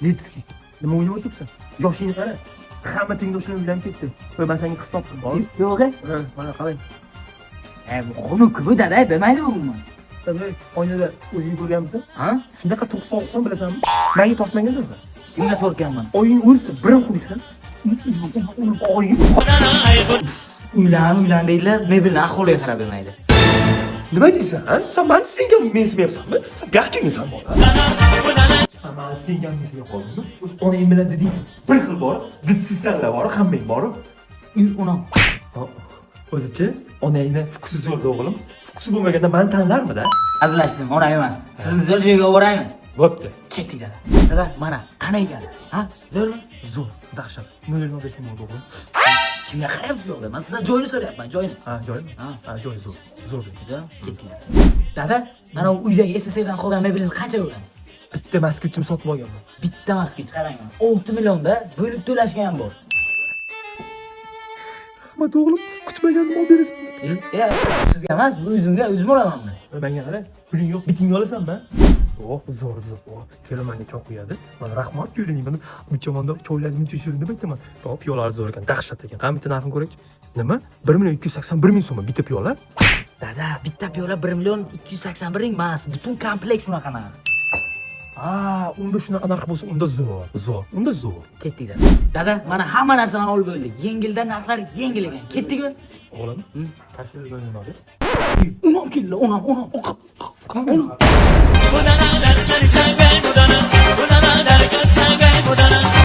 Detskiy. Nima o'ynab o'tiribsan? Yoshingni qara. Hamma tengdoshlarim uylanib ketdi. Voy men senga qiz topdim, bor. Yo'q. Ha, mana qarang. Bu xunuk-ku dada, bilmaydi bu umuman. Sen oynada o'zingni ko'rganmisan? Ha? Shunaqa to'qson bilasanmi? Menga tortmagansan sen. Kimga tortganman? Oying o'lsa, biram xudiksan. Oying. Uylan deydilar, mebelni ahvoliga qarab bilmaydi. Nima deysan? Sen meni senga mensimayapsanmi? Sen bu yoqqa kelgansan bola. Sen meni senga mensimay qoldingmi? O'z onang bilan deding. Bir xil bor, didsisanlar bor, hammang bor. Unam. O'zichi onangni fuqsiz yo'lda o'g'lim. Fuqsiz bo'lmaganda meni tanlarmidi? Azlashdim, onam emas. Sizni zo'r joyga olib boraymi? Bo'pti. Ketdik dada. Dada, mana qanday ekan? Ha? Zo'rmi? Zo'r, dahshat. Nolga bersam bo'ldi o'g'lim. Siz kimga qarayapsiz yo'qda? Men sizdan joyni so'rayapman, joyni. Ha, joymi? Ha. Ha, joy zo'r. Zo'r. Ketdik. Dada, mana u uydagi SSRdan qolgan mebelingizni qancha bo'lasiz? Bitta moskvitchim sotib olganman. Bitta moskvich qarang. 6 millionda bo'lib to'lashgan ham bor. Rahmat o'g'lim, kutmagandim olib berasan. Sizga emas, bu o'zimga o'zim olaman. Menga qara, puling yo'q, bitingni olasanmi? Oh, zo'r. Kelmanga choq qo'yadi. Mana rahmat ko'ling, mana bu tomonda choylarni muncha shirin deb aytaman. Top piyolar zo'r ekan, dahshat ekan. Qani bitta narxini ko'raychi. Nima? 1.281 ming so'm bitta piyola? Dada, bitta piyola 1.281 ming emas, butun kompleks unaqa narx. Unda shunaqa narx bo'lsa, unda zo'r. Ketdik dada. Dada, mana hamma narsani olib bo'ldik. Yengildan narxlar yengil ekan. Ketdikmi? O'g'lim, qaysi joydan olib? Unam keldi, unam. Bu danalar seni sevmey bu dana. Bu danalar sen sevmey bu dana.